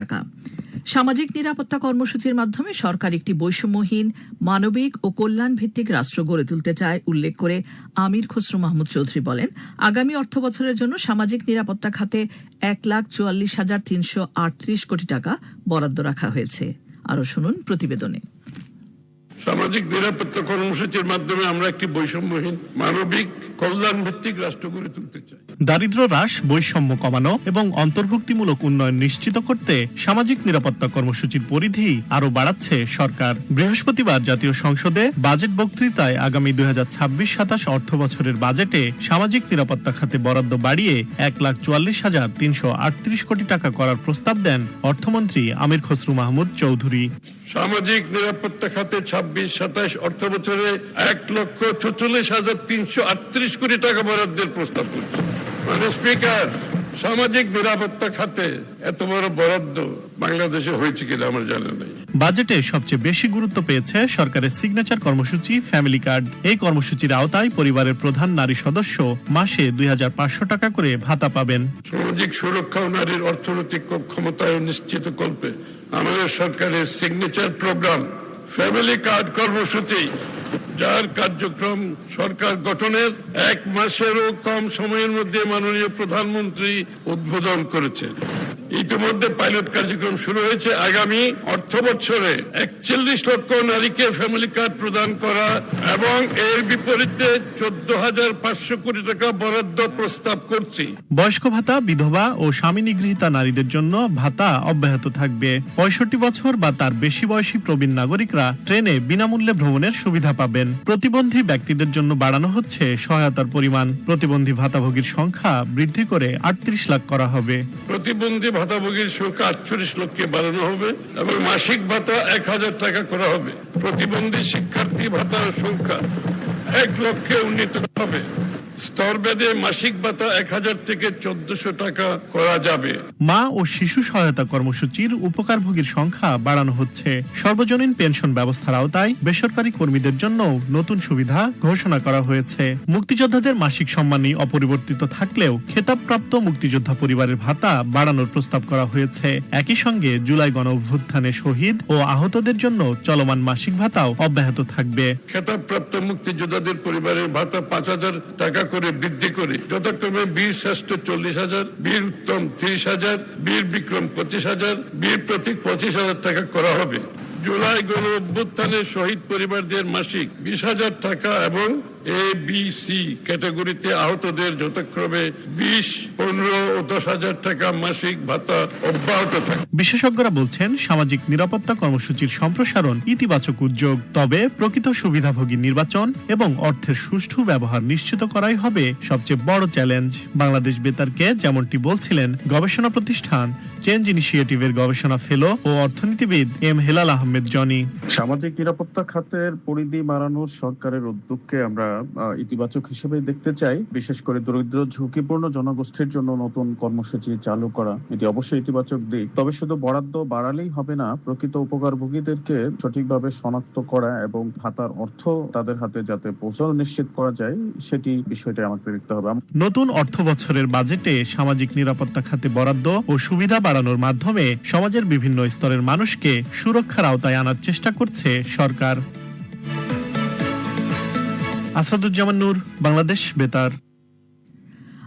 টাকা। সামাজিক নিরাপত্তা কর্মসূচির মাধ্যমে সরকার একটি বৈষম্যহীন, মানবিক ও কল্যাণ ভিত্তিক রাষ্ট্র গড়ে তুলতে চায় উল্লেখ করে আমির খসরু মাহমুদ চৌধুরী বলেন, আগামী অর্থবছরের জন্য সামাজিক নিরাপত্তা খাতে 1,44,338 কোটি টাকা বরাদ্দ রাখা হয়েছে। আরো শুনুন প্রতিবেদনে। সামাজিক নিরাপত্তা কর্মসূচির মাধ্যমে আমরা একটি বৈষম্যহীন, মানবিক, কল্যাণ ভিত্তিক রাষ্ট্র গড়ে তুলতে চাই। দারিদ্র্য হ্রাস, বৈষম্য কমানো এবং অন্তর্ভুক্তিমূলক উন্নয়ন নিশ্চিত করতে সামাজিক নিরাপত্তা কর্মসূচির পরিধি আরও বাড়াচ্ছে সরকার। বৃহস্পতিবার জাতীয় সংসদে বাজেট বক্তৃতায় আগামী 2026-27 অর্থ বছরের বাজেটে সামাজিক নিরাপত্তা খাতে বরাদ্দ বাড়িয়ে 1,44,338 কোটি টাকা করার প্রস্তাব দেন অর্থমন্ত্রী আমির খসরু মাহমুদ চৌধুরী। সামাজিক নিরাপত্তা খাতে 26-27 অর্থ বছরে 1,46,338 কোটি টাকা বরাদ্দের প্রস্তাব করছে। মানে স্পিকার, সামাজিক নিরাপত্তা খাতে এত বড় বরাদ্দ বাংলাদেশে হয়েছে কিনা আমার জানা নেই। বাজেটে সবচেয়ে বেশি গুরুত্ব পেয়েছে সরকারের সিগনেচার কর্মসূচি ফ্যামিলি কার্ড। এই কর্মসূচির আওতায় পরিবারের প্রধান নারী সদস্য মাসে 2,500 টাকা করে ভাতা পাবেন। সামাজিক সুরক্ষা ও নারীর অর্থনৈতিক ক্ষমতায়ন নিশ্চিত করতে আমাদের সরকারের সিগনেচার প্রোগ্রাম ফ্যামিলি কার্ড কর্মসূচি, যার কার্যক্রম সরকার গঠনের 1 মাসেরও কম সময়ের মধ্যে মাননীয় প্রধানমন্ত্রী উদ্বোধন করেছেন। ইতিমধ্যে পাইলট কার্যক্রম শুরু হয়েছে। আগামী অর্থ বছরে 41 লক্ষ নারীকে ফ্যামিলি কার্ড প্রদান করা এবং এর বিপরীতে 14,500 কোটি টাকা বরাদ্দ প্রস্তাব করছি। বয়স্ক ভাতা, বিধবা ও স্বামী নিগৃহীতা নারীদের জন্য ভাতা অব্যাহত থাকবে। 65 বছর বা তার বেশি বয়সী প্রবীণ নাগরিকরা ট্রেনে বিনামূল্যে ভ্রমণের সুবিধা পাবেন। প্রতিবন্ধী ব্যক্তিদের জন্য বাড়ানো হচ্ছে সহায়তার পরিমাণ। প্রতিবন্ধী ভাতাভোগীর সংখ্যা বৃদ্ধি করে 38 লাখ করা হবে। প্রতিবন্ধী ভাতাভোগীর সংখ্যা 48 লক্ষে বাড়ানো হবে এবং মাসিক ভাতা 1,000 টাকা করা হবে। প্রতিবন্ধী শিক্ষার্থী ভাতার সংখ্যা 1 লক্ষে উন্নীত হবে। স্তরভেদে মাসিক ভাতা 1,000 থেকে 1,400 টাকা করা যাবে। মা ও শিশু সহায়তা কর্মসূচির উপকারভোগীর সংখ্যা বাড়ানো হচ্ছে। সর্বজনীন পেনশন ব্যবস্থার আওতায় বেসরকারি কর্মীদের জন্য নতুন সুবিধা ঘোষণা করা হয়েছে। মুক্তিযোদ্ধাদের মাসিক সম্মানী অপরিবর্তিত থাকলেও খেতাবপ্রাপ্ত মুক্তিযোদ্ধা পরিবারের ভাতা বাড়ানোর প্রস্তাব করা হয়েছে। একই সঙ্গে জুলাই গণ অভ্যুত্থানে শহীদ ও আহতদের জন্য চলমান মাসিক ভাতাও অব্যাহত থাকবে। খেতাবপ্রাপ্ত মুক্তিযোদ্ধাদের পরিবারের ভাতা 5,000 টাকা করে বৃদ্ধি করে যথাক্রমে বীর শ্রেষ্ঠ 40,000, বীর উত্তম 30,000, বীর বিক্রম 25,000, বীর প্রতীক 25,000 টাকা করা হবে। জুলাই গণ অভ্যুত্থানের শহীদ পরিবারদের মাসিক 20,000 টাকা এবং ABC ক্যাটাগরিতে আহতদের যথাক্রমে 20, 15 ও 10,000 টাকা মাসিক ভাতা অব্যাহত থাকে। বিশেষজ্ঞরা বলছেন, সামাজিক নিরাপত্তা কর্মসূচির সম্প্রসারণ ইতিবাচক উদ্যোগ। তবে প্রকৃত সুবিধাভোগী নির্বাচন এবং অর্থের সুষ্ঠু ব্যবহার নিশ্চিত করাই হবে সবচেয়ে বড় চ্যালেঞ্জ। বাংলাদেশ বেতারকে যেমনটি বলছিলেন গবেষণা প্রতিষ্ঠান চেঞ্জ ইনিশিয়েটিভের গবেষণা ফেলো ও অর্থনীতিবিদ এম হেলাল আহমেদ জনি। সামাজিক নিরাপত্তা খাতের পরিধি বাড়ানোর সরকারের উদ্যোগকে আমরা ইতিবাচক হিসেবে দেখতে চাই। বিশেষ করে দরিদ্র ঝুঁকিপূর্ণ জনগোষ্ঠীর জন্য নতুন কর্মসূচি চালু করা, এটি অবশ্যই ইতিবাচক দিক। তবে শুধু বরাদ্দ বাড়ালেই হবে না, প্রকৃত উপকারভোগীদেরকে সঠিকভাবে শনাক্ত করা এবং ভাতার অর্থ তাদের হাতে যাতে পৌঁছানো নিশ্চিত করা যায়, সেটি বিষয়টা আমাকে দেখতে হবে। নতুন অর্থ বছরের বাজেটে সামাজিক নিরাপত্তা খাতে বরাদ্দ ও সুবিধা বাড়ানোর মাধ্যমে সমাজের বিভিন্ন স্তরের মানুষকে সুরক্ষার আওতায় আনার চেষ্টা করছে সরকার। আসাদুজ্জামান নূর, বাংলাদেশ বেতার।